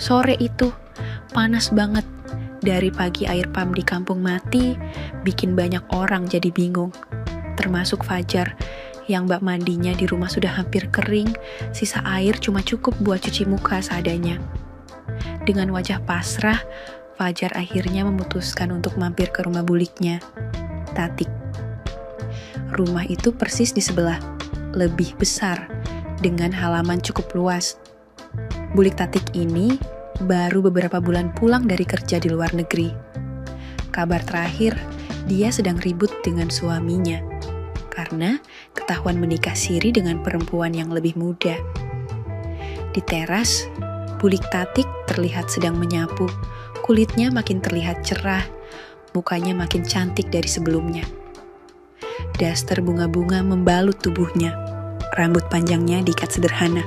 Sore itu panas banget. Dari pagi air pump di kampung mati, bikin banyak orang jadi bingung. Termasuk Fajar, yang bak mandinya di rumah sudah hampir kering, sisa air cuma cukup buat cuci muka seadanya. Dengan wajah pasrah, Fajar akhirnya memutuskan untuk mampir ke rumah buliknya, Tatik. Rumah itu persis di sebelah, lebih besar, dengan halaman cukup luas. Bulik Tatik ini baru beberapa bulan pulang dari kerja di luar negeri. Kabar terakhir, dia sedang ribut dengan suaminya karena ketahuan menikah siri dengan perempuan yang lebih muda. Di teras, Bulik Tatik terlihat sedang menyapu. Kulitnya makin terlihat cerah, mukanya makin cantik dari sebelumnya. Daster bunga-bunga membalut tubuhnya. Rambut panjangnya diikat sederhana.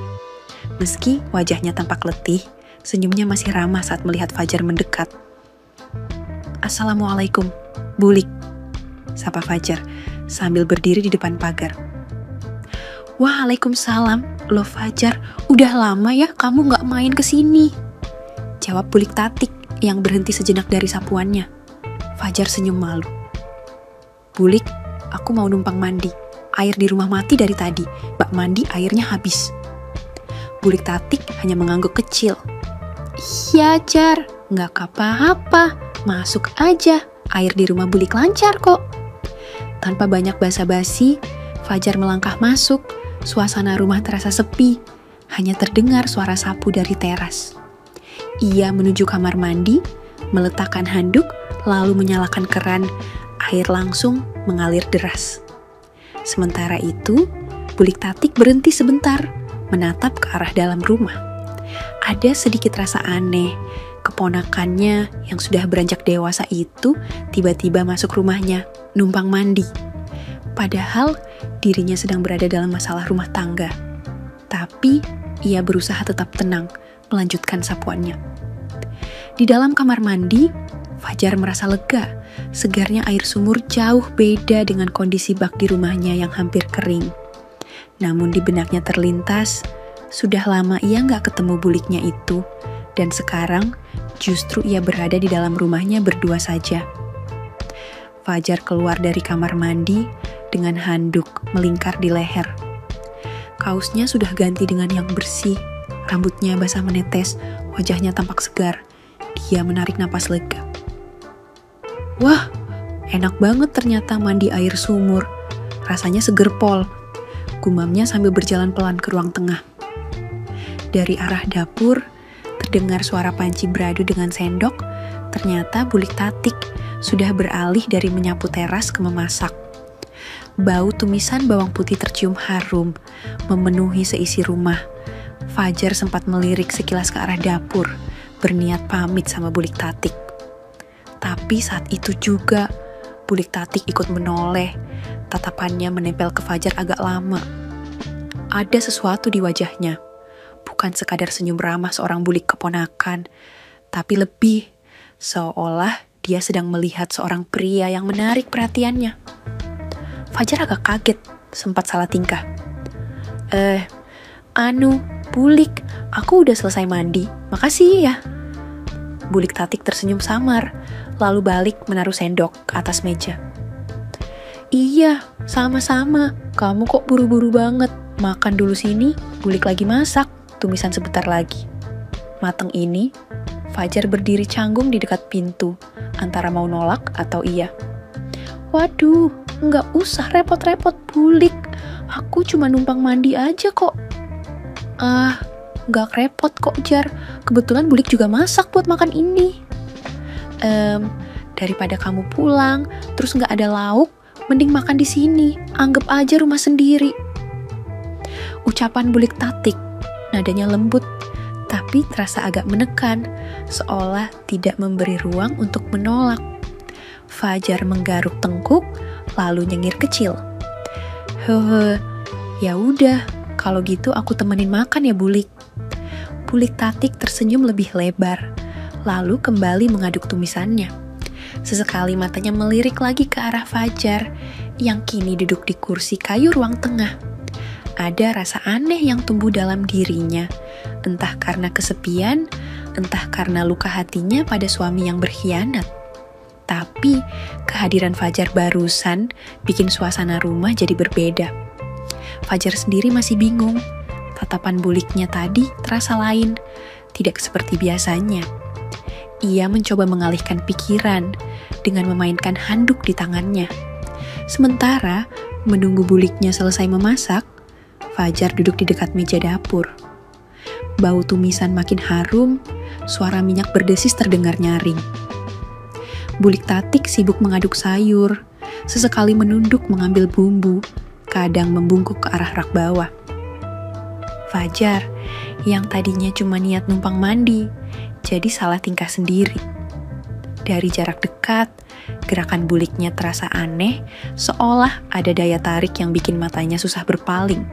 Meski wajahnya tampak letih, senyumnya masih ramah saat melihat Fajar mendekat. "Assalamualaikum, Bulik," sapa Fajar sambil berdiri di depan pagar. "Waalaikumsalam, loh Fajar, udah lama ya kamu gak main kesini," jawab Bulik Tatik yang berhenti sejenak dari sapuannya. Fajar senyum malu. "Bulik, aku mau numpang mandi. Air di rumah mati dari tadi, bak mandi airnya habis." Bulik Tatik hanya mengangguk kecil. "Iya Jar, gak apa-apa, masuk aja, air di rumah Bulik lancar kok." Tanpa banyak basa-basi, Fajar melangkah masuk. Suasana rumah terasa sepi, hanya terdengar suara sapu dari teras. Ia menuju kamar mandi, meletakkan handuk, lalu menyalakan keran. Air langsung mengalir deras. Sementara itu, Bulik Tatik berhenti sebentar, menatap ke arah dalam rumah. Ada sedikit rasa aneh. Keponakannya yang sudah beranjak dewasa itu tiba-tiba masuk rumahnya, numpang mandi. Padahal dirinya sedang berada dalam masalah rumah tangga. Tapi ia berusaha tetap tenang, melanjutkan sapuannya. Di dalam kamar mandi, Fajar merasa lega. Segarnya air sumur jauh beda dengan kondisi bak di rumahnya yang hampir kering. Namun di benaknya terlintas, sudah lama ia gak ketemu buliknya itu, dan sekarang justru ia berada di dalam rumahnya berdua saja. Fajar keluar dari kamar mandi dengan handuk melingkar di leher. Kaosnya sudah ganti dengan yang bersih, rambutnya basah menetes, wajahnya tampak segar. Dia menarik napas lega. "Wah, enak banget ternyata mandi air sumur. Rasanya seger pol," gumamnya sambil berjalan pelan ke ruang tengah. Dari arah dapur, terdengar suara panci beradu dengan sendok. Ternyata Bulik Tatik sudah beralih dari menyapu teras ke memasak. Bau tumisan bawang putih tercium harum, memenuhi seisi rumah. Fajar sempat melirik sekilas ke arah dapur, berniat pamit sama Bulik Tatik. Tapi saat itu juga, Bulik Tatik ikut menoleh. Tatapannya menempel ke Fajar agak lama. Ada sesuatu di wajahnya. Bukan sekadar senyum ramah seorang bulik keponakan, tapi lebih seolah dia sedang melihat seorang pria yang menarik perhatiannya. Fajar agak kaget, sempat salah tingkah. Bulik, aku udah selesai mandi, makasih ya." Bulik Tatik tersenyum samar, lalu balik menaruh sendok ke atas meja. "Iya, sama-sama, kamu kok buru-buru banget, makan dulu sini, Bulik lagi masak. Tumisan sebentar lagi." Mateng ini, Fajar berdiri canggung di dekat pintu, antara mau nolak atau iya. "Waduh, nggak usah repot-repot Bulik, aku cuma numpang mandi aja kok." Nggak repot kok Jar, kebetulan Bulik juga masak buat makan ini." Daripada kamu pulang, terus nggak ada lauk, mending makan di sini, anggap aja rumah sendiri." Ucapan Bulik Tatik, nadanya lembut, tapi terasa agak menekan, seolah tidak memberi ruang untuk menolak. Fajar menggaruk tengkuk, lalu nyengir kecil. Ya udah, kalau gitu aku temenin makan ya Bulik." Bulik Tatik tersenyum lebih lebar, lalu kembali mengaduk tumisannya. Sesekali matanya melirik lagi ke arah Fajar, yang kini duduk di kursi kayu ruang tengah. Ada rasa aneh yang tumbuh dalam dirinya, entah karena kesepian Entah karena luka hatinya pada suami yang berkhianat. Tapi kehadiran Fajar barusan bikin suasana rumah jadi berbeda. Fajar sendiri masih bingung. Tatapan Buliknya tadi terasa lain, tidak seperti biasanya. Ia mencoba mengalihkan pikiran dengan memainkan handuk di tangannya. Sementara menunggu Buliknya selesai memasak, Fajar duduk di dekat meja dapur. Bau tumisan makin harum, suara minyak berdesis terdengar nyaring. Bulik Tatik sibuk mengaduk sayur, sesekali menunduk mengambil bumbu, kadang membungkuk ke arah rak bawah. Fajar, yang tadinya cuma niat numpang mandi, jadi salah tingkah sendiri. Dari jarak dekat, gerakan Buliknya terasa aneh, seolah ada daya tarik yang bikin matanya susah berpaling.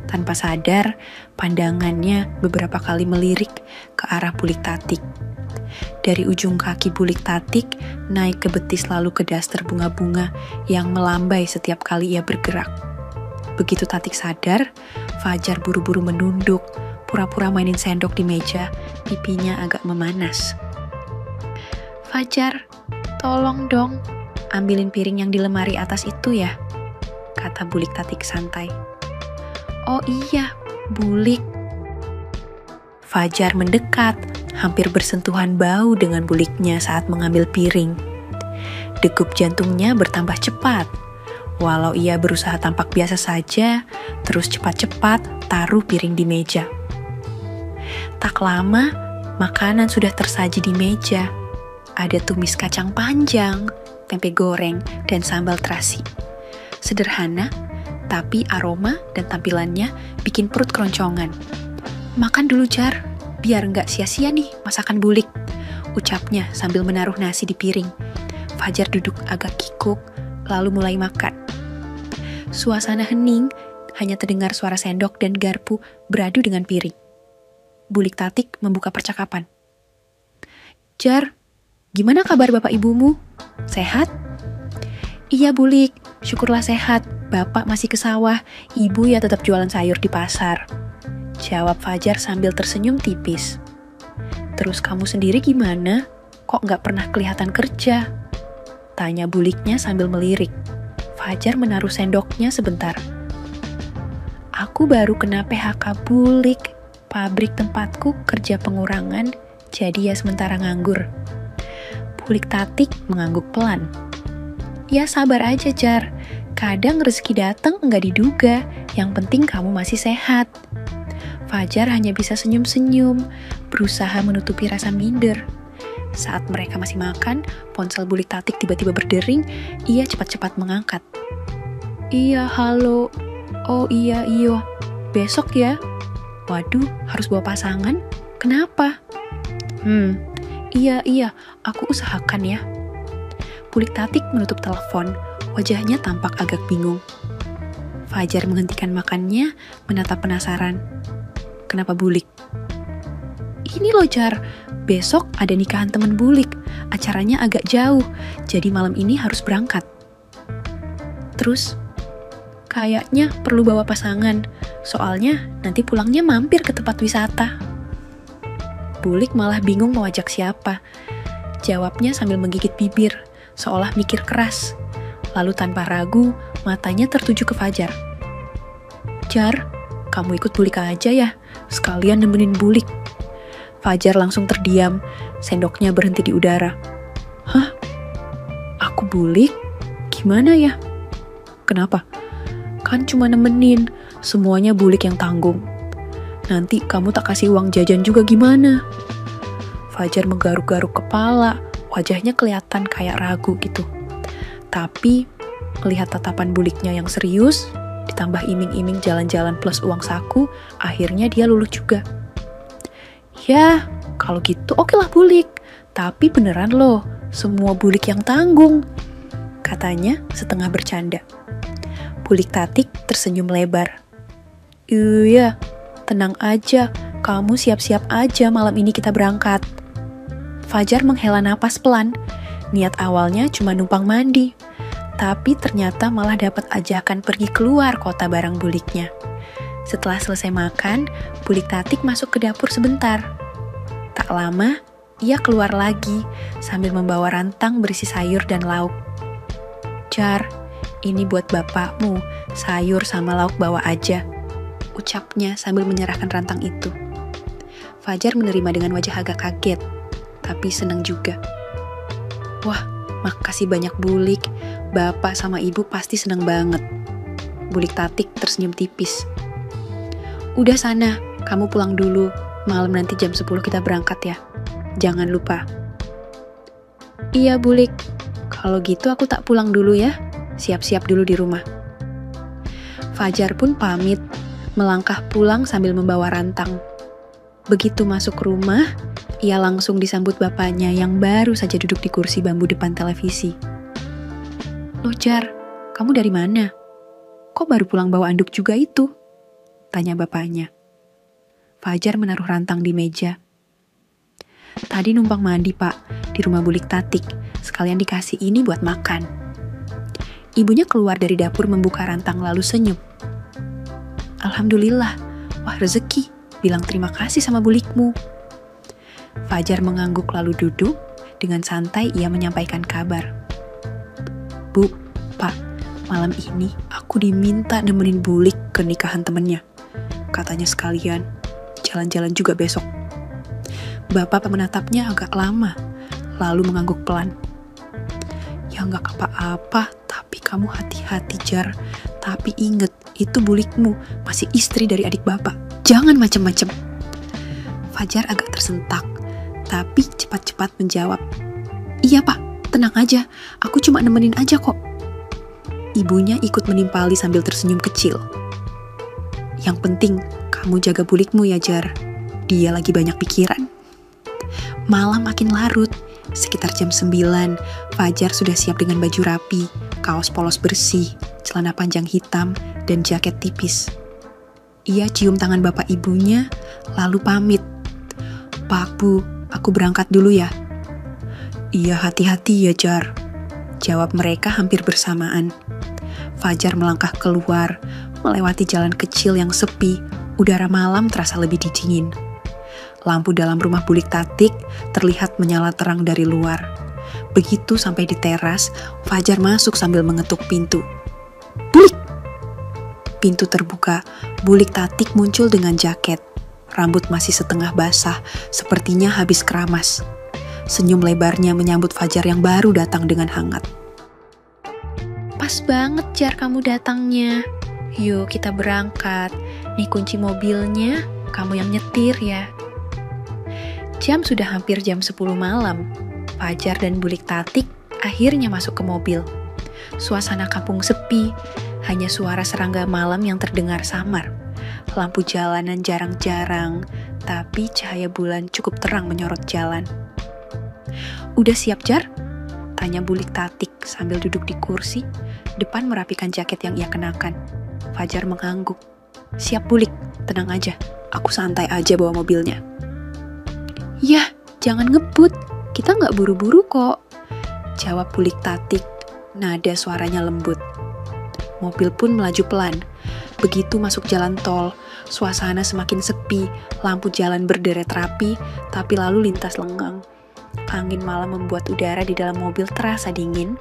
Tanpa sadar, pandangannya beberapa kali melirik ke arah Bulik Tatik. Dari ujung kaki Bulik Tatik, naik ke betis lalu ke daster bunga-bunga yang melambai setiap kali ia bergerak. Begitu Tatik sadar, Fajar buru-buru menunduk, pura-pura mainin sendok di meja, pipinya agak memanas. "Fajar, tolong dong, ambilin piring yang di lemari atas itu ya," kata Bulik Tatik santai. "Oh iya, Bulik." Fajar mendekat, hampir bersentuhan bau dengan Buliknya saat mengambil piring. Degup jantungnya bertambah cepat. Walau ia berusaha tampak biasa saja, terus cepat-cepat taruh piring di meja. Tak lama, makanan sudah tersaji di meja. Ada tumis kacang panjang, tempe goreng, dan sambal terasi. Sederhana, tapi aroma dan tampilannya bikin perut keroncongan. "Makan dulu, Jar, biar nggak sia-sia nih masakan Bulik," ucapnya sambil menaruh nasi di piring. Fajar duduk agak kikuk, lalu mulai makan. Suasana hening, hanya terdengar suara sendok dan garpu beradu dengan piring. Bulik Tatik membuka percakapan. "Jar, gimana kabar bapak ibumu? Sehat?" "Iya Bulik, syukurlah sehat. Bapak masih ke sawah, ibu ya tetap jualan sayur di pasar," jawab Fajar sambil tersenyum tipis. "Terus kamu sendiri gimana? Kok nggak pernah kelihatan kerja?" tanya Buliknya sambil melirik. Fajar menaruh sendoknya sebentar. "Aku baru kena PHK Bulik. Pabrik tempatku kerja pengurangan, jadi ya sementara nganggur." Bulik Tatik mengangguk pelan. "Ya sabar aja Jar, kadang rezeki datang nggak diduga, yang penting kamu masih sehat." Fajar hanya bisa senyum-senyum, berusaha menutupi rasa minder. Saat mereka masih makan, ponsel Bulik Tatik tiba-tiba berdering, ia cepat-cepat mengangkat. "Iya, halo. Oh iya, besok ya. Waduh, harus bawa pasangan? Kenapa?" Iya, aku usahakan ya." Bulik Tatik menutup telepon, wajahnya tampak agak bingung. Fajar menghentikan makannya, menatap penasaran. "Kenapa Bulik?" "Ini loh Jar, besok ada nikahan temen Bulik. Acaranya agak jauh, jadi malam ini harus berangkat." "Terus?" "Kayaknya perlu bawa pasangan, soalnya nanti pulangnya mampir ke tempat wisata." Bulik malah bingung mau ajak siapa. Jawabnya sambil menggigit bibir, seolah mikir keras. Lalu tanpa ragu, matanya tertuju ke Fajar. "Jar, kamu ikut Bulik aja ya, sekalian nemenin Bulik." Fajar langsung terdiam, sendoknya berhenti di udara. "Hah? Aku Bulik? Gimana ya?" "Kenapa?" "Kan cuma nemenin, semuanya Bulik yang tanggung. Nanti kamu tak kasih uang jajan juga gimana?" Fajar menggaruk-garuk kepala, wajahnya kelihatan kayak ragu gitu. Tapi, melihat tatapan Buliknya yang serius, ditambah iming-iming jalan-jalan plus uang saku, akhirnya dia luluh juga. "Ya, kalau gitu okelah Bulik, tapi beneran loh, semua Bulik yang tanggung," katanya setengah bercanda. Bulik Tatik tersenyum lebar. "Iya, tenang aja, kamu siap-siap aja malam ini kita berangkat." Fajar menghela napas pelan. Niat awalnya cuma numpang mandi, tapi ternyata malah dapat ajakan pergi keluar kota bareng Buliknya. Setelah selesai makan, Bulik Tatik masuk ke dapur sebentar. Tak lama, ia keluar lagi sambil membawa rantang berisi sayur dan lauk. "Jar, ini buat bapakmu, sayur sama lauk bawa aja," ucapnya sambil menyerahkan rantang itu. Fajar menerima dengan wajah agak kaget, tapi senang juga. "Wah, makasih banyak Bulik, bapak sama ibu pasti senang banget." Bulik Tatik tersenyum tipis. "Udah sana, kamu pulang dulu, malam nanti jam 10 kita berangkat ya. Jangan lupa." "Iya Bulik, kalau gitu aku tak pulang dulu ya, siap-siap dulu di rumah." Fajar pun pamit, melangkah pulang sambil membawa rantang. Begitu masuk rumah, ia langsung disambut bapaknya yang baru saja duduk di kursi bambu depan televisi. "Loh Jar, kamu dari mana? Kok baru pulang bawa anduk juga itu?" tanya bapaknya. Fajar menaruh rantang di meja. "Tadi numpang mandi pak, di rumah Bulik Tatik, sekalian dikasih ini buat makan." Ibunya keluar dari dapur membuka rantang lalu senyum. "Alhamdulillah, wah rezeki, bilang terima kasih sama Bulikmu." Fajar mengangguk lalu duduk, dengan santai ia menyampaikan kabar. "Bu, Pak, malam ini aku diminta nemenin Bulik ke nikahan temennya. Katanya sekalian, jalan-jalan juga besok." Bapak menatapnya agak lama, lalu mengangguk pelan. "Ya nggak apa-apa, tapi kamu hati-hati Jar. Tapi inget, itu Bulikmu, masih istri dari adik bapak. Jangan macem-macem." Fajar agak tersentak, tapi cepat-cepat menjawab. "Iya pak, tenang aja, aku cuma nemenin aja kok." Ibunya ikut menimpali sambil tersenyum kecil. "Yang penting, kamu jaga Bulikmu ya Jar, dia lagi banyak pikiran." Malam makin larut, sekitar jam 9, Fajar sudah siap dengan baju rapi, kaos polos bersih, celana panjang hitam, dan jaket tipis. Ia cium tangan bapak ibunya, lalu pamit. "Pak, Bu, aku berangkat dulu ya." "Iya, hati-hati ya Jar," jawab mereka hampir bersamaan. Fajar melangkah keluar, melewati jalan kecil yang sepi, udara malam terasa lebih dingin. Lampu dalam rumah Bulik Tatik terlihat menyala terang dari luar. Begitu sampai di teras, Fajar masuk sambil mengetuk pintu. "Bulik!" Pintu terbuka, Bulik Tatik muncul dengan jaket. Rambut masih setengah basah, sepertinya habis keramas. Senyum lebarnya menyambut Fajar yang baru datang dengan hangat. "Pas banget Jar kamu datangnya. Yuk kita berangkat. Nih kunci mobilnya, kamu yang nyetir ya." Jam sudah hampir jam 10 malam. Fajar dan Bulik Tatik akhirnya masuk ke mobil. Suasana kampung sepi, hanya suara serangga malam yang terdengar samar. Lampu jalanan jarang-jarang, tapi cahaya bulan cukup terang menyorot jalan. "Udah siap Jar?" tanya Bulik Tatik sambil duduk di kursi, depan merapikan jaket yang ia kenakan. Fajar mengangguk. "Siap Bulik, tenang aja, aku santai aja bawa mobilnya." "Yah, jangan ngebut, kita nggak buru-buru kok," jawab Bulik Tatik, nada suaranya lembut. Mobil pun melaju pelan. Begitu masuk jalan tol, suasana semakin sepi, lampu jalan berderet rapi, tapi lalu lintas lengang. Angin malam membuat udara di dalam mobil terasa dingin.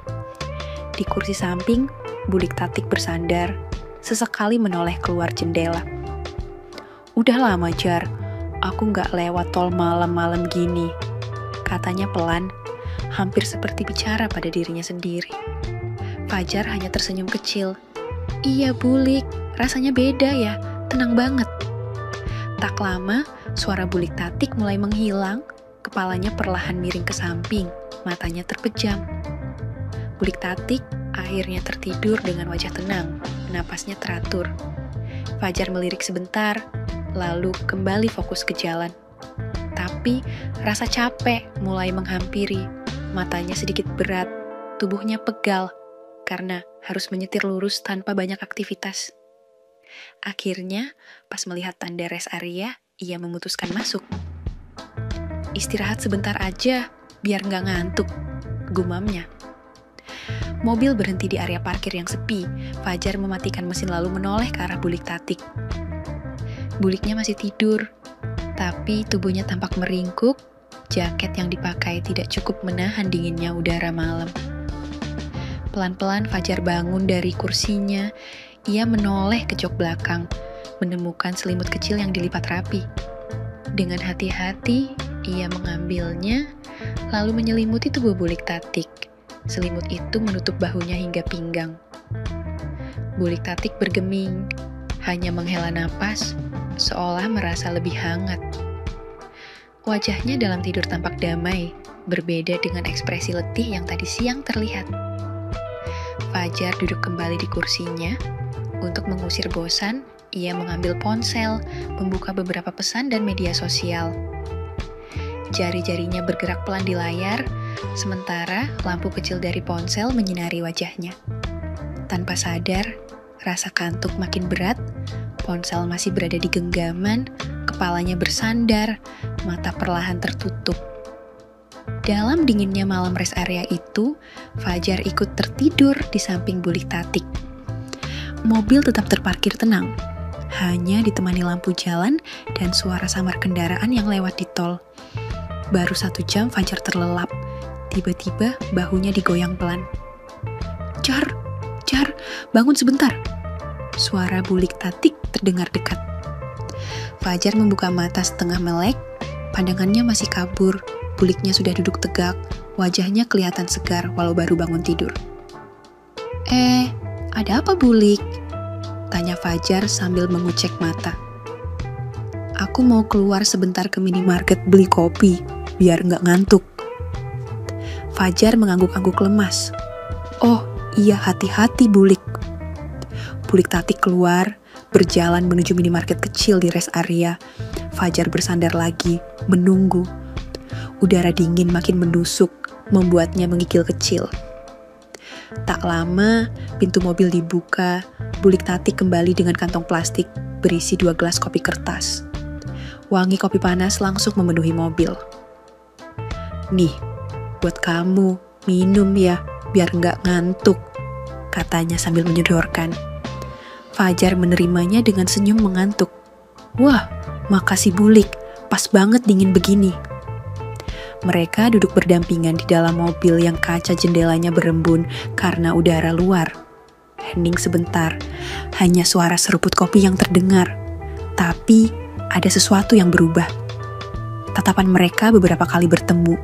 Di kursi samping, Bulik Tatik bersandar, sesekali menoleh keluar jendela. "Udah lama Jar, aku nggak lewat tol malam-malam gini," katanya pelan, hampir seperti bicara pada dirinya sendiri. Fajar hanya tersenyum kecil. "Iya Bulik, rasanya beda ya, tenang banget." Tak lama, suara Bulik Tatik mulai menghilang, kepalanya perlahan miring ke samping, matanya terpejam. Bulik Tatik akhirnya tertidur dengan wajah tenang, napasnya teratur. Fajar melirik sebentar, lalu kembali fokus ke jalan. Tapi rasa capek mulai menghampiri, matanya sedikit berat, tubuhnya pegal, karena harus menyetir lurus tanpa banyak aktivitas. Akhirnya, pas melihat tanda rest area, ia memutuskan masuk. "Istirahat sebentar aja, biar nggak ngantuk," gumamnya. Mobil berhenti di area parkir yang sepi. Fajar mematikan mesin lalu menoleh ke arah Bulik Tatik. Buliknya masih tidur. Tapi tubuhnya tampak meringkuk, jaket yang dipakai tidak cukup menahan dinginnya udara malam. Pelan-pelan Fajar bangun dari kursinya. Ia menoleh ke jok belakang, menemukan selimut kecil yang dilipat rapi. Dengan hati-hati, ia mengambilnya, lalu menyelimuti tubuh Bulik Tatik. Selimut itu menutup bahunya hingga pinggang. Bulik Tatik bergeming, hanya menghela napas, seolah merasa lebih hangat. Wajahnya dalam tidur tampak damai, berbeda dengan ekspresi letih yang tadi siang terlihat. Fajar duduk kembali di kursinya. Untuk mengusir bosan, ia mengambil ponsel, membuka beberapa pesan dan media sosial. Jari-jarinya bergerak pelan di layar, sementara lampu kecil dari ponsel menyinari wajahnya. Tanpa sadar, rasa kantuk makin berat, ponsel masih berada di genggaman, kepalanya bersandar, mata perlahan tertutup. Dalam dinginnya malam rest area itu, Fajar ikut tertidur di samping Bulik Tatik. Mobil tetap terparkir tenang, hanya ditemani lampu jalan dan suara samar kendaraan yang lewat di tol. Baru 1 jam Fajar terlelap, tiba-tiba bahunya digoyang pelan. Jar, bangun sebentar. Suara Bulik Tatik terdengar dekat. Fajar membuka mata setengah melek, pandangannya masih kabur. Buliknya sudah duduk tegak, wajahnya kelihatan segar walau baru bangun tidur. Ada apa Bulik? Tanya Fajar sambil mengucek mata. Aku mau keluar sebentar ke minimarket beli kopi, biar nggak ngantuk. Fajar mengangguk-angguk lemas. Oh iya, hati-hati Bulik. Bulik Tatik keluar, berjalan menuju minimarket kecil di rest area. Fajar bersandar lagi, menunggu. Udara dingin makin menusuk, membuatnya menggigil kecil. Tak lama, pintu mobil dibuka. Bulik Tatik kembali dengan kantong plastik berisi 2 gelas kopi kertas. Wangi kopi panas langsung memenuhi mobil. Nih, buat kamu, minum ya, biar nggak ngantuk, katanya sambil menyodorkan. Fajar menerimanya dengan senyum mengantuk. Wah, makasih Bulik, pas banget dingin begini. Mereka duduk berdampingan di dalam mobil yang kaca jendelanya berembun karena udara luar. Hening sebentar, hanya suara seruput kopi yang terdengar. Tapi ada sesuatu yang berubah. Tatapan mereka beberapa kali bertemu,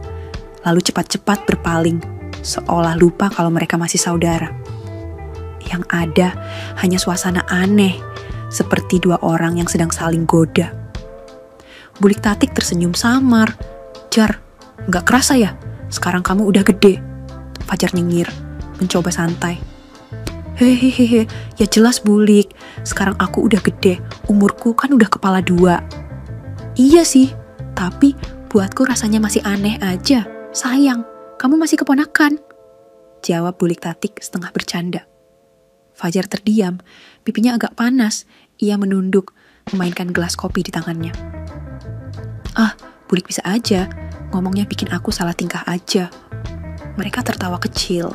lalu cepat-cepat berpaling, seolah lupa kalau mereka masih saudara. Yang ada hanya suasana aneh, seperti 2 orang yang sedang saling goda. Bulik Tatik tersenyum samar. Jar, nggak kerasa ya? Sekarang kamu udah gede. Fajar nyengir, mencoba santai. Hehehe, ya jelas Bulik. Sekarang aku udah gede, umurku kan udah kepala 2. Iya sih, tapi buatku rasanya masih aneh aja. Sayang, kamu masih keponakan. Jawab Bulik Tatik setengah bercanda. Fajar terdiam, pipinya agak panas. Ia menunduk, memainkan gelas kopi di tangannya. Ah, Bulik bisa aja. Ngomongnya bikin aku salah tingkah aja. Mereka tertawa kecil.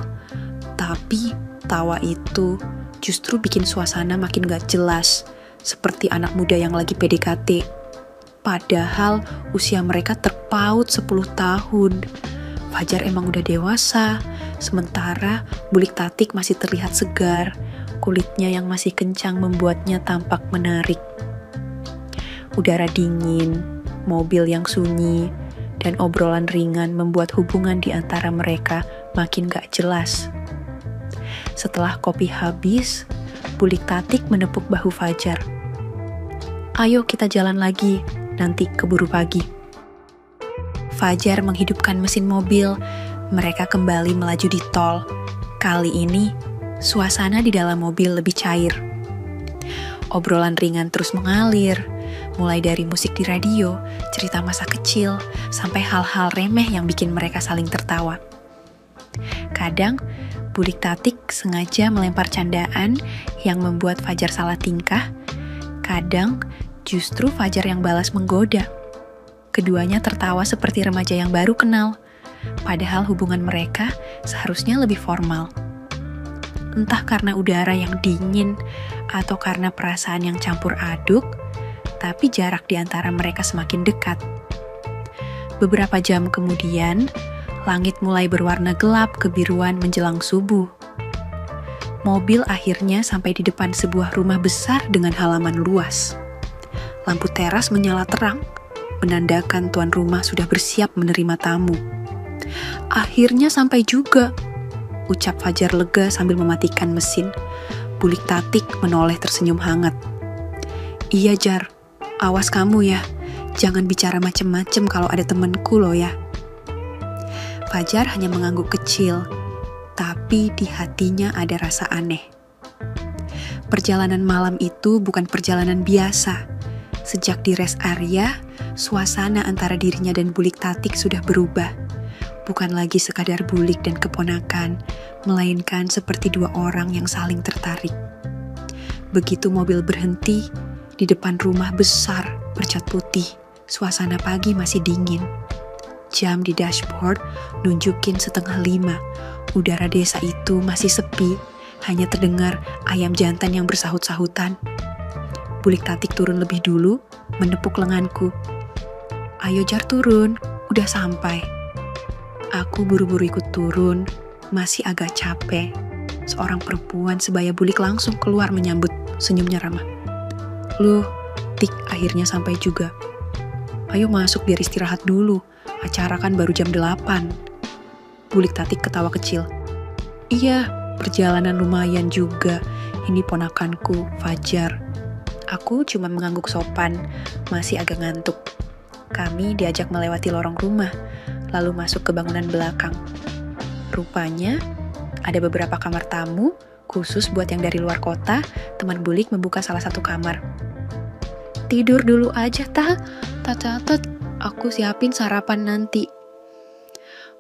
Tapi tawa itu justru bikin suasana makin gak jelas. Seperti anak muda yang lagi PDKT. Padahal usia mereka terpaut 10 tahun. Fajar emang udah dewasa. Sementara Bulik Tatik masih terlihat segar. Kulitnya yang masih kencang membuatnya tampak menarik. Udara dingin, mobil yang sunyi, dan obrolan ringan membuat hubungan di antara mereka makin gak jelas. Setelah kopi habis, Bulik Tatik menepuk bahu Fajar. Ayo kita jalan lagi, nanti keburu pagi. Fajar menghidupkan mesin mobil, mereka kembali melaju di tol. Kali ini, suasana di dalam mobil lebih cair. Obrolan ringan terus mengalir, mulai dari musik di radio, cerita masa kecil, sampai hal-hal remeh yang bikin mereka saling tertawa. Kadang, Bulik Tatik sengaja melempar candaan yang membuat Fajar salah tingkah. Kadang, justru Fajar yang balas menggoda. Keduanya tertawa seperti remaja yang baru kenal, padahal hubungan mereka seharusnya lebih formal. Entah karena udara yang dingin atau karena perasaan yang campur aduk, tapi jarak di antara mereka semakin dekat. Beberapa jam kemudian, langit mulai berwarna gelap kebiruan menjelang subuh. Mobil akhirnya sampai di depan sebuah rumah besar dengan halaman luas. Lampu teras menyala terang, menandakan tuan rumah sudah bersiap menerima tamu. Akhirnya sampai juga, ucap Fajar lega sambil mematikan mesin. Bulik Tatik menoleh tersenyum hangat. Iya Jar, awas kamu ya, jangan bicara macem-macem kalau ada temenku loh ya. Fajar hanya mengangguk kecil, tapi di hatinya ada rasa aneh. Perjalanan malam itu bukan perjalanan biasa. Sejak di rest area, suasana antara dirinya dan Bulik Tatik sudah berubah. Bukan lagi sekadar Bulik dan keponakan, melainkan seperti dua orang yang saling tertarik. Begitu mobil berhenti, di depan rumah besar bercat putih, suasana pagi masih dingin. Jam di dashboard nunjukin 4:30. Udara desa itu masih sepi, hanya terdengar ayam jantan yang bersahut-sahutan. Bulik Tatik turun lebih dulu, menepuk lenganku. Ayo Jar turun, udah sampai. Aku buru-buru ikut turun, masih agak capek. Seorang perempuan sebaya Bulik langsung keluar menyambut, senyumnya ramah. Loh, Tik akhirnya sampai juga. Ayo masuk biar istirahat dulu, acara kan baru jam 8. Bulik Tatik ketawa kecil. Iya, perjalanan lumayan juga. Ini ponakanku, Fajar. Aku cuma mengangguk sopan, masih agak ngantuk. Kami diajak melewati lorong rumah, lalu masuk ke bangunan belakang. Rupanya, ada beberapa kamar tamu, khusus buat yang dari luar kota. Teman Bulik membuka salah satu kamar. Tidur dulu aja, Tatat, aku siapin sarapan nanti.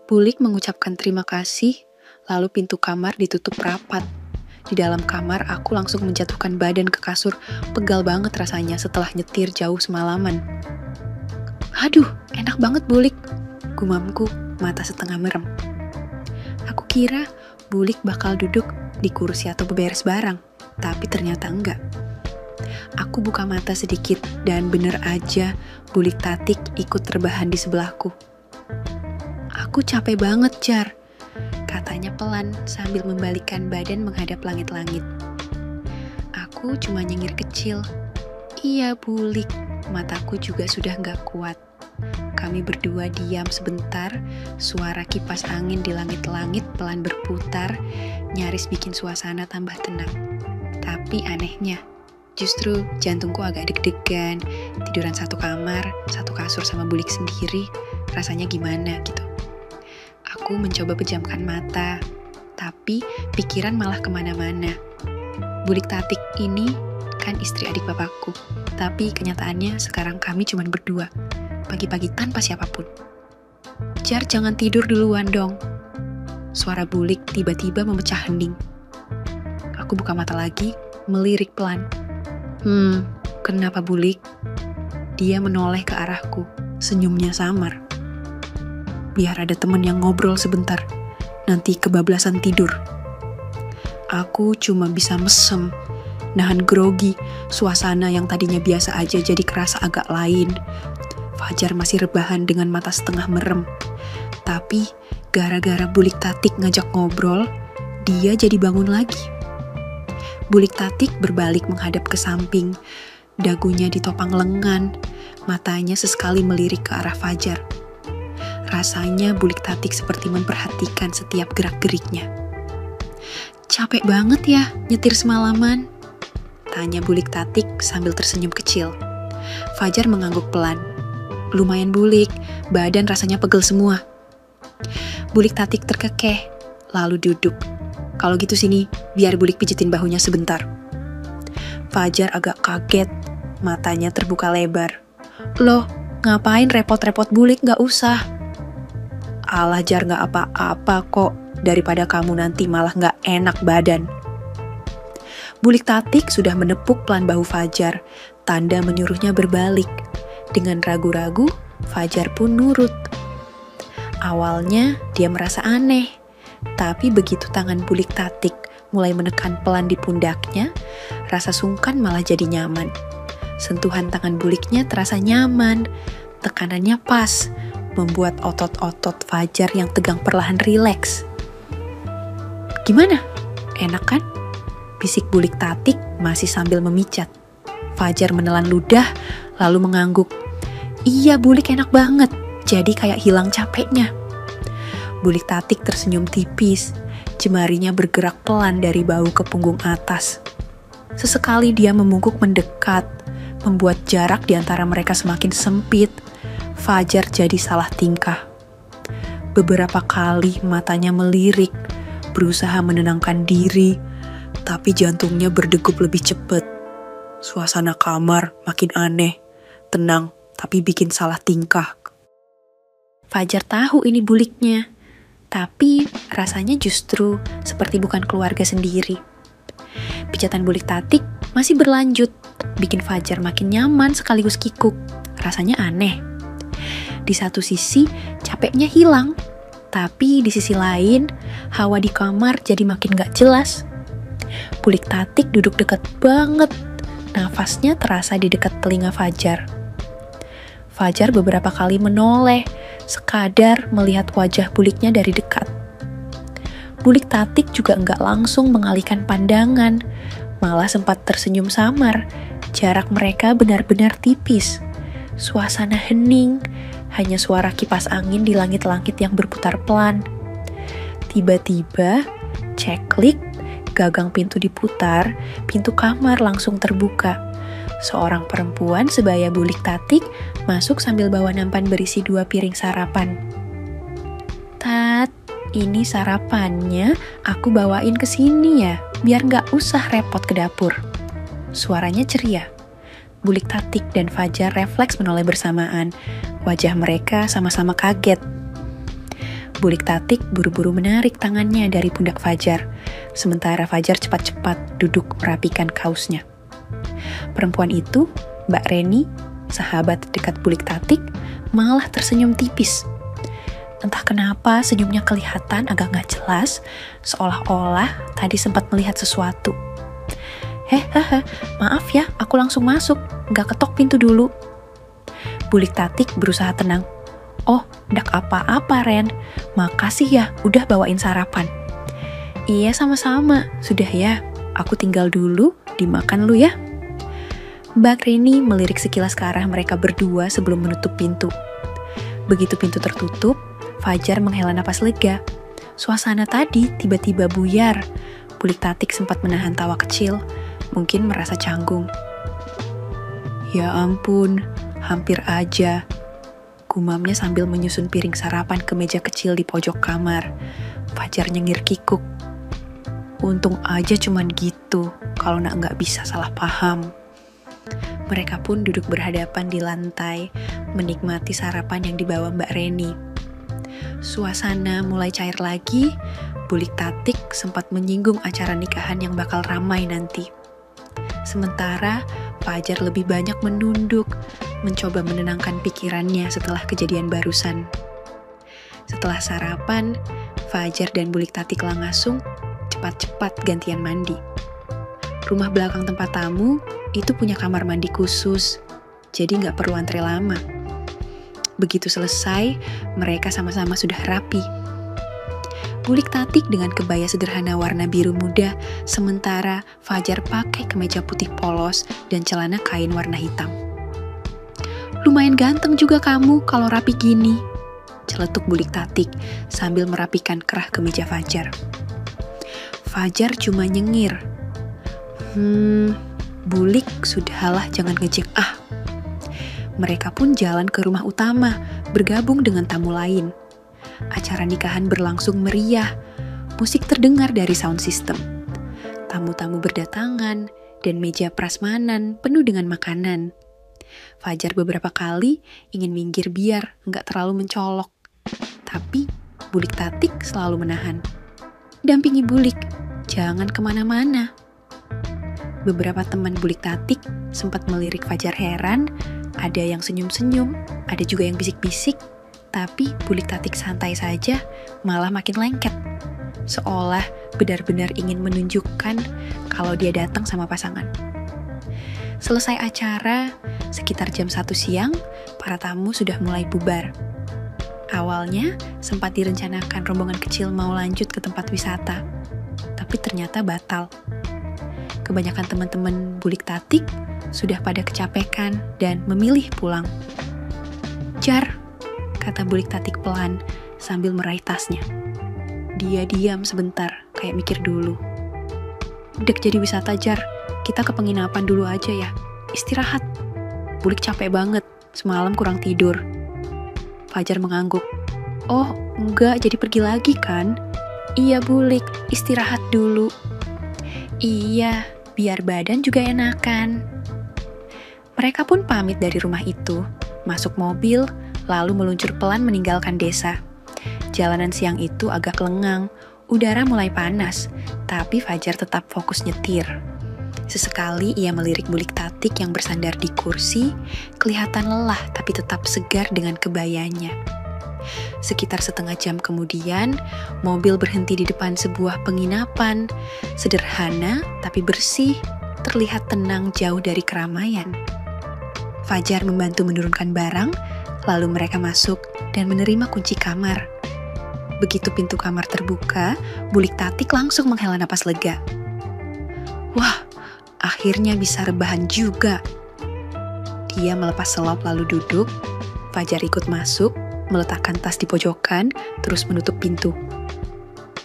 Bulik mengucapkan terima kasih, lalu pintu kamar ditutup rapat. Di dalam kamar, aku langsung menjatuhkan badan ke kasur, pegal banget rasanya setelah nyetir jauh semalaman. Aduh, enak banget Bulik, gumamku, mata setengah merem. Aku kira Bulik bakal duduk di kursi atau beberes barang, tapi ternyata enggak. Aku buka mata sedikit dan bener aja Bulik Tatik ikut terbahan di sebelahku. Aku capek banget, Jar, katanya pelan sambil membalikkan badan menghadap langit-langit. Aku cuma nyengir kecil. Iya Bulik, mataku juga sudah enggak kuat. Kami berdua diam sebentar, suara kipas angin di langit-langit pelan berputar, nyaris bikin suasana tambah tenang. Tapi anehnya, justru jantungku agak deg-degan, tiduran satu kamar, satu kasur sama Bulik sendiri, rasanya gimana gitu. Aku mencoba pejamkan mata, tapi pikiran malah kemana-mana. Bulik Tatik ini kan istri adik bapakku, tapi kenyataannya sekarang kami cuma berdua. Pagi-pagi tanpa siapapun. Jar, jangan tidur duluan dong. Suara Bulik tiba-tiba memecah hening. Aku buka mata lagi, melirik pelan. Kenapa Bulik? Dia menoleh ke arahku, senyumnya samar. Biar ada teman yang ngobrol sebentar, nanti kebablasan tidur. Aku cuma bisa mesem, nahan grogi, suasana yang tadinya biasa aja jadi kerasa agak lain. Fajar masih rebahan dengan mata setengah merem. Tapi gara-gara Bulik Tatik ngajak ngobrol, dia jadi bangun lagi. Bulik Tatik berbalik menghadap ke samping, dagunya ditopang lengan, matanya sesekali melirik ke arah Fajar. Rasanya Bulik Tatik seperti memperhatikan setiap gerak-geriknya. Capek banget ya nyetir semalaman? Tanya Bulik Tatik sambil tersenyum kecil. Fajar mengangguk pelan. Lumayan Bulik, badan rasanya pegel semua. Bulik Tatik terkekeh, lalu duduk. Kalau gitu sini, biar Bulik pijitin bahunya sebentar. Fajar agak kaget, matanya terbuka lebar. Loh, ngapain repot-repot Bulik, gak usah. Alah Jar, gak apa-apa kok, daripada kamu nanti malah gak enak badan. Bulik Tatik sudah menepuk pelan bahu Fajar, tanda menyuruhnya berbalik. Dengan ragu-ragu, Fajar pun nurut. Awalnya dia merasa aneh, tapi begitu tangan Bulik Tatik mulai menekan pelan di pundaknya, rasa sungkan malah jadi nyaman. Sentuhan tangan Buliknya terasa nyaman, tekanannya pas, membuat otot-otot Fajar yang tegang perlahan rileks. "Gimana? Enak kan?" bisik Bulik Tatik masih sambil memijat. Fajar menelan ludah, lalu mengangguk. "Iya Bulik, enak banget, jadi kayak hilang capeknya." Bulik Tatik tersenyum tipis, jemarinya bergerak pelan dari bahu ke punggung atas. Sesekali dia membungkuk mendekat, membuat jarak di antara mereka semakin sempit. Fajar jadi salah tingkah. Beberapa kali matanya melirik, berusaha menenangkan diri, tapi jantungnya berdegup lebih cepat. Suasana kamar makin aneh, tenang tapi bikin salah tingkah. Fajar tahu ini Buliknya, tapi rasanya justru seperti bukan keluarga sendiri. Pijatan Bulik Tatik masih berlanjut, bikin Fajar makin nyaman sekaligus kikuk. Rasanya aneh. Di satu sisi, capeknya hilang. Tapi di sisi lain, hawa di kamar jadi makin gak jelas. Bulik Tatik duduk dekat banget. Nafasnya terasa di dekat telinga Fajar. Fajar beberapa kali menoleh, sekadar melihat wajah Buliknya dari dekat. Bulik Tatik juga nggak langsung mengalihkan pandangan, malah sempat tersenyum samar. Jarak mereka benar-benar tipis. Suasana hening, hanya suara kipas angin di langit-langit yang berputar pelan. Tiba-tiba, ceklik, gagang pintu diputar, pintu kamar langsung terbuka. Seorang perempuan sebaya Bulik Tatik masuk sambil bawa nampan berisi 2 piring sarapan. "Tat, ini sarapannya aku bawain ke sini ya, biar nggak usah repot ke dapur." Suaranya ceria. Bulik Tatik dan Fajar refleks menoleh bersamaan. Wajah mereka sama-sama kaget. Bulik Tatik buru-buru menarik tangannya dari pundak Fajar, sementara Fajar cepat-cepat duduk merapikan kaosnya. Perempuan itu, Mbak Reni, sahabat dekat Bulik Tatik, malah tersenyum tipis. Entah kenapa senyumnya kelihatan agak gak jelas, seolah-olah tadi sempat melihat sesuatu. Maaf ya, aku langsung masuk, gak ketok pintu dulu." Bulik Tatik berusaha tenang. "Oh, ndak apa-apa Ren, makasih ya udah bawain sarapan." "Iya sama-sama, sudah ya, aku tinggal dulu, dimakan lu ya." Mbak Reni melirik sekilas ke arah mereka berdua sebelum menutup pintu. Begitu pintu tertutup, Fajar menghela napas lega. Suasana tadi tiba-tiba buyar. Bulik Tatik sempat menahan tawa kecil, mungkin merasa canggung. "Ya ampun, hampir aja," gumamnya sambil menyusun piring sarapan ke meja kecil di pojok kamar. Fajar nyengir kikuk. Untung aja cuman gitu, kalau nggak bisa salah paham. Mereka pun duduk berhadapan di lantai, menikmati sarapan yang dibawa Mbak Reni. Suasana mulai cair lagi. Bulik Tatik sempat menyinggung acara nikahan yang bakal ramai nanti. Sementara Fajar lebih banyak menunduk, mencoba menenangkan pikirannya setelah kejadian barusan. Setelah sarapan, Fajar dan Bulik Tatik langasung cepat-cepat gantian mandi. Rumah belakang tempat tamu itu punya kamar mandi khusus, jadi nggak perlu antre lama. Begitu selesai, mereka sama-sama sudah rapi. Bulik Tatik dengan kebaya sederhana warna biru muda, sementara Fajar pakai kemeja putih polos dan celana kain warna hitam. "Lumayan ganteng juga kamu kalau rapi gini," celetuk Bulik Tatik sambil merapikan kerah kemeja Fajar. Fajar cuma nyengir. Bulik, sudahlah jangan ngejek ah." Mereka pun jalan ke rumah utama, bergabung dengan tamu lain. Acara nikahan berlangsung meriah, musik terdengar dari sound system. Tamu-tamu berdatangan, dan meja prasmanan penuh dengan makanan. Fajar beberapa kali ingin minggir biar nggak terlalu mencolok. Tapi Bulik Tatik selalu menahan. "Dampingi Bulik, jangan kemana-mana." Beberapa teman Bulik Tatik sempat melirik Fajar heran, ada yang senyum-senyum, ada juga yang bisik-bisik, tapi Bulik Tatik santai saja, malah makin lengket. Seolah benar-benar ingin menunjukkan kalau dia datang sama pasangan. Selesai acara, sekitar jam 1 siang, para tamu sudah mulai bubar. Awalnya, sempat direncanakan rombongan kecil mau lanjut ke tempat wisata, tapi ternyata batal. Kebanyakan teman-teman bulik tatik sudah pada kecapekan dan memilih pulang. "Jar," kata bulik tatik pelan sambil meraih tasnya. Dia diam sebentar, kayak mikir dulu. "Dek jadi wisata, Jar. Kita ke penginapan dulu aja ya. Istirahat. Bulik capek banget, semalam kurang tidur." Fajar mengangguk. "Oh, enggak, jadi pergi lagi kan?" "Iya, Bulik, istirahat dulu." "Iya, biar badan juga enakan." Mereka pun pamit dari rumah itu, masuk mobil, lalu meluncur pelan meninggalkan desa. Jalanan siang itu agak lengang, udara mulai panas, tapi Fajar tetap fokus nyetir. Sesekali ia melirik bulik tatik yang bersandar di kursi, kelihatan lelah tapi tetap segar dengan kebayanya. Sekitar setengah jam kemudian, mobil berhenti di depan sebuah penginapan. Sederhana tapi bersih, terlihat tenang jauh dari keramaian. Fajar membantu menurunkan barang, lalu mereka masuk dan menerima kunci kamar. Begitu pintu kamar terbuka, bulik tatik langsung menghela napas lega. "Wah, akhirnya bisa rebahan juga." Dia melepas selop lalu duduk. Fajar ikut masuk, meletakkan tas di pojokan, terus menutup pintu.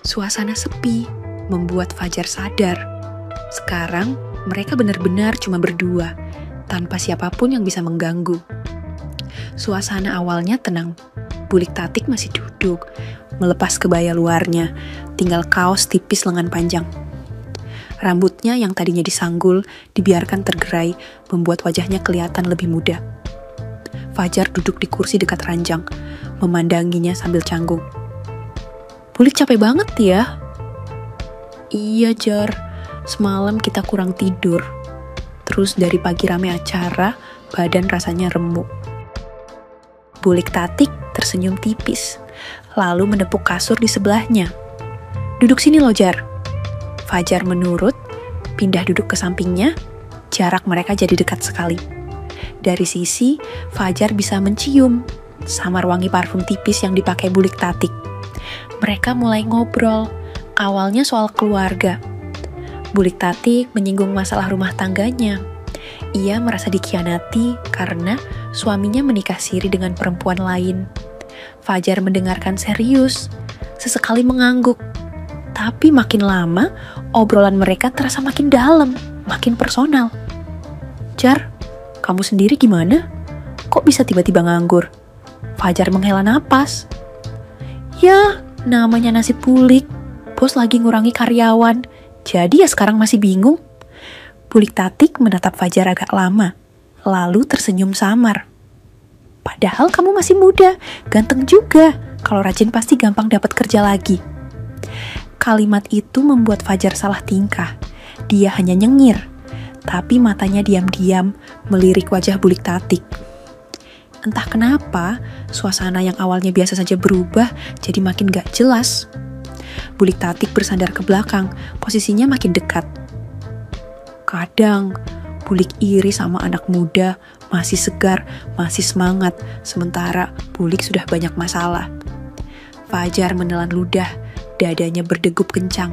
Suasana sepi membuat Fajar sadar. Sekarang mereka benar-benar cuma berdua, tanpa siapapun yang bisa mengganggu. Suasana awalnya tenang. Bulik tatik masih duduk, melepas kebaya luarnya, tinggal kaos tipis lengan panjang. Rambutnya yang tadinya disanggul, dibiarkan tergerai, membuat wajahnya kelihatan lebih muda. Fajar duduk di kursi dekat ranjang, memandanginya sambil canggung. "Bulik capek banget ya?" "Iya, Jar. Semalam kita kurang tidur. Terus dari pagi rame acara, badan rasanya remuk." Bulik tatik tersenyum tipis, lalu menepuk kasur di sebelahnya. "Duduk sini loh, Jar." Fajar menurut, pindah duduk ke sampingnya, jarak mereka jadi dekat sekali. Dari sisi, Fajar bisa mencium samar wangi parfum tipis yang dipakai bulik tatik. Mereka mulai ngobrol, awalnya soal keluarga. Bulik tatik menyinggung masalah rumah tangganya. Ia merasa dikhianati karena suaminya menikah siri dengan perempuan lain. Fajar mendengarkan serius, sesekali mengangguk. Tapi makin lama, obrolan mereka terasa makin dalam, makin personal. "Jar, kamu sendiri gimana? Kok bisa tiba-tiba nganggur?" Fajar menghela napas. "Ya, namanya nasib bulik. Bos lagi ngurangi karyawan, jadi ya sekarang masih bingung." Bulik tatik menatap Fajar agak lama, lalu tersenyum samar. "Padahal kamu masih muda, ganteng juga. Kalau rajin pasti gampang dapat kerja lagi." Kalimat itu membuat Fajar salah tingkah. Dia hanya nyengir, tapi matanya diam-diam melirik wajah bulik tatik. Entah kenapa, suasana yang awalnya biasa saja berubah jadi makin gak jelas. Bulik tatik bersandar ke belakang, posisinya makin dekat. Kadang, Bulik iri sama anak muda, masih segar, masih semangat, sementara Bulik sudah banyak masalah. Fajar menelan ludah, dadanya berdegup kencang.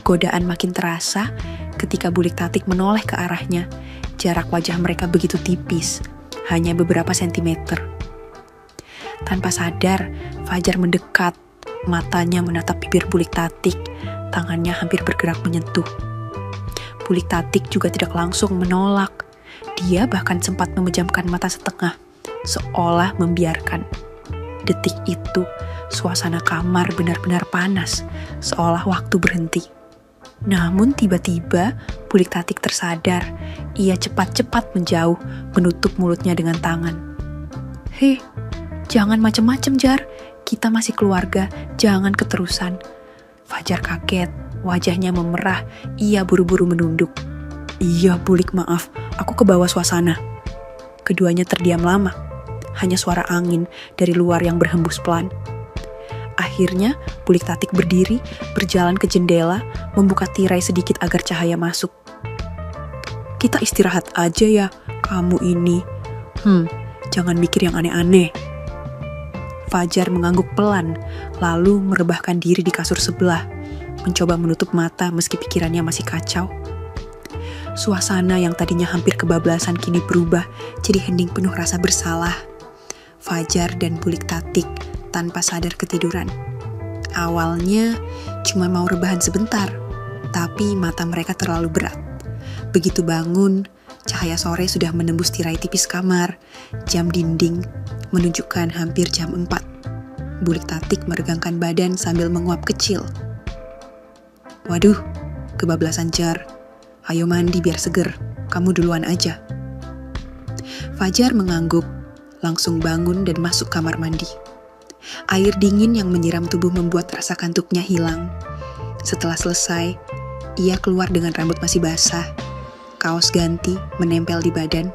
Godaan makin terasa ketika Bulik tatik menoleh ke arahnya. Jarak wajah mereka begitu tipis, hanya beberapa sentimeter. Tanpa sadar, Fajar mendekat, matanya menatap bibir Bulik tatik, tangannya hampir bergerak menyentuh. Bulik tatik juga tidak langsung menolak. Dia bahkan sempat memejamkan mata setengah, seolah membiarkan. Detik itu, suasana kamar benar-benar panas, seolah waktu berhenti. Namun tiba-tiba, Bulik tatik tersadar. Ia cepat-cepat menjauh, menutup mulutnya dengan tangan. "Hei, jangan macem-macem, Jar. Kita masih keluarga, jangan keterusan." Fajar kaget, wajahnya memerah, ia buru-buru menunduk. "Iya, Bulik, maaf, aku kebawa suasana." Keduanya terdiam lama, hanya suara angin dari luar yang berhembus pelan. Akhirnya, Bulik tatik berdiri, berjalan ke jendela, membuka tirai sedikit agar cahaya masuk. kita istirahat aja ya, kamu ini. Jangan mikir yang aneh-aneh. Fajar mengangguk pelan, lalu merebahkan diri di kasur sebelah, mencoba menutup mata meski pikirannya masih kacau. Suasana yang tadinya hampir kebablasan kini berubah jadi hening penuh rasa bersalah. Fajar dan Bulik Tatik tanpa sadar ketiduran. Awalnya cuma mau rebahan sebentar, tapi mata mereka terlalu berat. Begitu bangun, cahaya sore sudah menembus tirai tipis kamar. Jam dinding menunjukkan hampir jam 4. Bulik Tatik meregangkan badan sambil menguap kecil. Waduh, kebablasan Jar. Ayo mandi biar seger, kamu duluan aja. Fajar mengangguk, langsung bangun dan masuk kamar mandi. Air dingin yang menyiram tubuh membuat rasa kantuknya hilang. Setelah selesai, ia keluar dengan rambut masih basah. Kaos ganti menempel di badan.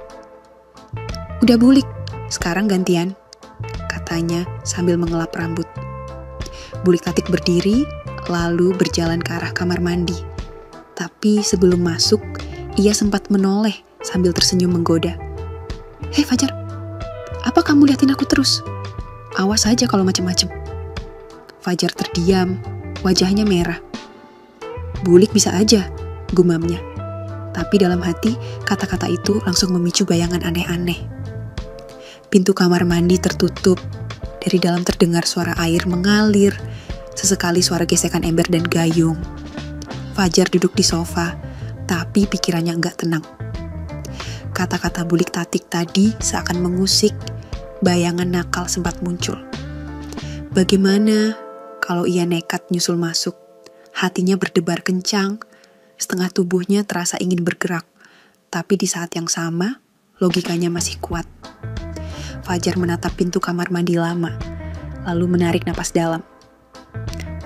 Udah Bulik, sekarang gantian, katanya sambil mengelap rambut. Bulik Tatik berdiri, lalu berjalan ke arah kamar mandi. Tapi sebelum masuk, ia sempat menoleh sambil tersenyum menggoda. Hei Fajar, apa kamu liatin aku terus? Awas aja kalau macem-macem. Fajar terdiam, wajahnya merah. Bulik bisa aja, gumamnya. Tapi dalam hati, kata-kata itu langsung memicu bayangan aneh-aneh. Pintu kamar mandi tertutup. Dari dalam terdengar suara air mengalir. Sesekali suara gesekan ember dan gayung. Fajar duduk di sofa, tapi pikirannya enggak tenang. Kata-kata Bulik Tatik tadi seakan mengusik, bayangan nakal sempat muncul. Bagaimana kalau ia nekat nyusul masuk? Hatinya berdebar kencang, setengah tubuhnya terasa ingin bergerak, tapi di saat yang sama, logikanya masih kuat. Fajar menatap pintu kamar mandi lama, lalu menarik napas dalam.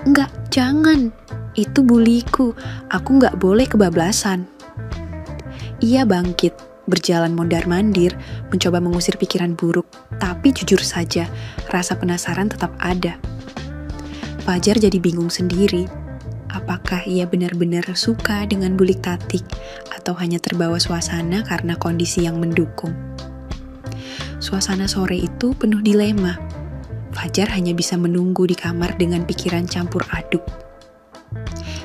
Enggak, jangan. Itu buliku, aku nggak boleh kebablasan. Ia bangkit, berjalan mondar-mandir, mencoba mengusir pikiran buruk, tapi jujur saja, rasa penasaran tetap ada. Fajar jadi bingung sendiri, apakah ia benar-benar suka dengan Bulik Tatik, atau hanya terbawa suasana karena kondisi yang mendukung. Suasana sore itu penuh dilema. Fajar hanya bisa menunggu di kamar dengan pikiran campur aduk.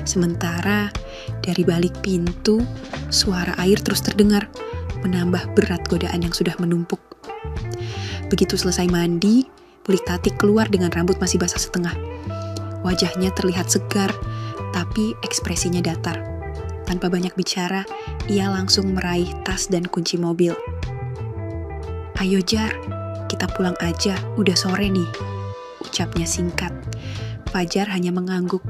Sementara dari balik pintu, suara air terus terdengar, menambah berat godaan yang sudah menumpuk. Begitu selesai mandi, Bulik Tatik keluar dengan rambut masih basah setengah. Wajahnya terlihat segar, tapi ekspresinya datar. Tanpa banyak bicara, ia langsung meraih tas dan kunci mobil. Ayo Jar, kita pulang aja, udah sore nih, ucapnya singkat. Fajar hanya mengangguk.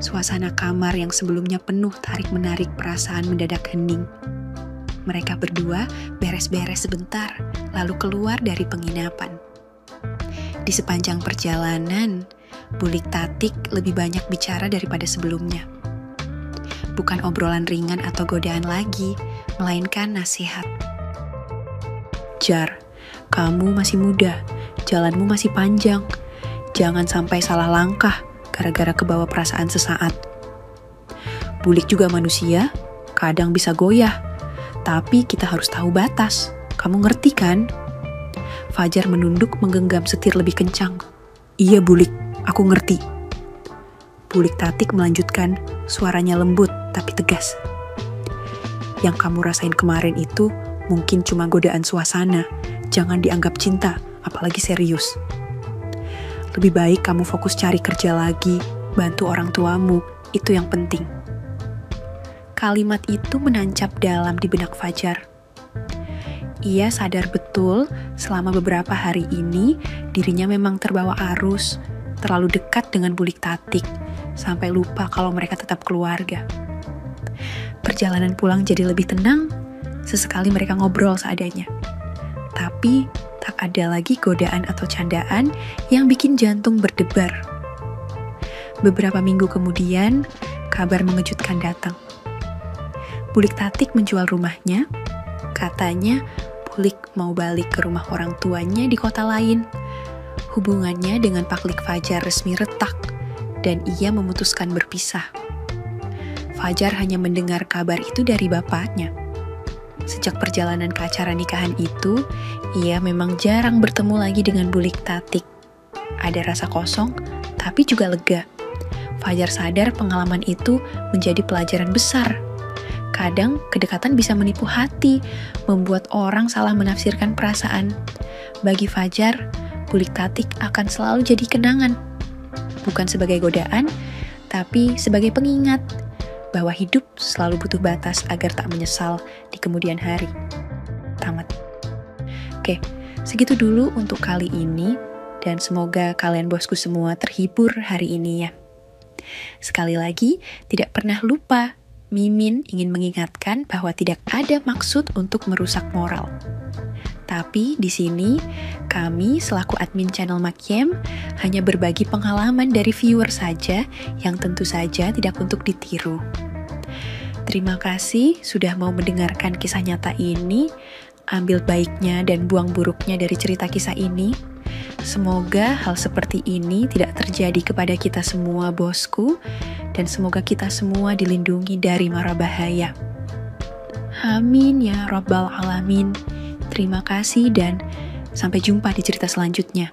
Suasana kamar yang sebelumnya penuh tarik-menarik perasaan mendadak hening. Mereka berdua beres-beres sebentar, lalu keluar dari penginapan. Di sepanjang perjalanan, Bulik Tatik lebih banyak bicara daripada sebelumnya. Bukan obrolan ringan atau godaan lagi, melainkan nasihat. Jar, kamu masih muda, jalanmu masih panjang. Jangan sampai salah langkah gara-gara kebawa perasaan sesaat. Bulik juga manusia, kadang bisa goyah. Tapi kita harus tahu batas. Kamu ngerti kan? Fajar menunduk menggenggam setir lebih kencang. Iya Bulik, aku ngerti. Bulik Tatik melanjutkan, suaranya lembut tapi tegas. Yang kamu rasain kemarin itu mungkin cuma godaan suasana. Jangan dianggap cinta, apalagi serius. Lebih baik kamu fokus cari kerja lagi, bantu orang tuamu, itu yang penting. Kalimat itu menancap dalam di benak Fajar. Ia sadar betul selama beberapa hari ini dirinya memang terbawa arus, terlalu dekat dengan Bulik Tatik, sampai lupa kalau mereka tetap keluarga. Perjalanan pulang jadi lebih tenang, sesekali mereka ngobrol seadanya. Tapi tak ada lagi godaan atau candaan yang bikin jantung berdebar. Beberapa minggu kemudian, kabar mengejutkan datang. Bulik Tatik menjual rumahnya. Katanya, Bulik mau balik ke rumah orang tuanya di kota lain. Hubungannya dengan Paklik Fajar resmi retak, dan ia memutuskan berpisah. Fajar hanya mendengar kabar itu dari bapaknya. Sejak perjalanan ke acara nikahan itu, ia memang jarang bertemu lagi dengan Bulik Tatik. Ada rasa kosong, tapi juga lega. Fajar sadar pengalaman itu menjadi pelajaran besar. Kadang kedekatan bisa menipu hati, membuat orang salah menafsirkan perasaan. Bagi Fajar, Bulik Tatik akan selalu jadi kenangan. Bukan sebagai godaan, tapi sebagai pengingat bahwa hidup selalu butuh batas agar tak menyesal di kemudian hari. Tamat. Oke, segitu dulu untuk kali ini, dan semoga kalian bosku semua terhibur hari ini ya. Sekali lagi, tidak pernah lupa, Mimin ingin mengingatkan bahwa tidak ada maksud untuk merusak moral. Tapi di sini, kami selaku admin channel Makiem hanya berbagi pengalaman dari viewer saja yang tentu saja tidak untuk ditiru. Terima kasih sudah mau mendengarkan kisah nyata ini, ambil baiknya dan buang buruknya dari cerita kisah ini. Semoga hal seperti ini tidak terjadi kepada kita semua bosku, dan semoga kita semua dilindungi dari mara bahaya. Amin ya Rabbal Alamin. Terima kasih dan sampai jumpa di cerita selanjutnya.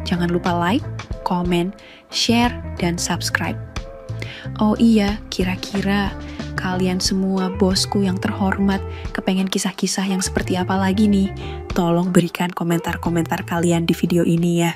Jangan lupa like, komen, share, dan subscribe. Oh iya, kira-kira kalian semua bosku yang terhormat kepengen kisah-kisah yang seperti apa lagi nih? Tolong berikan komentar-komentar kalian di video ini ya.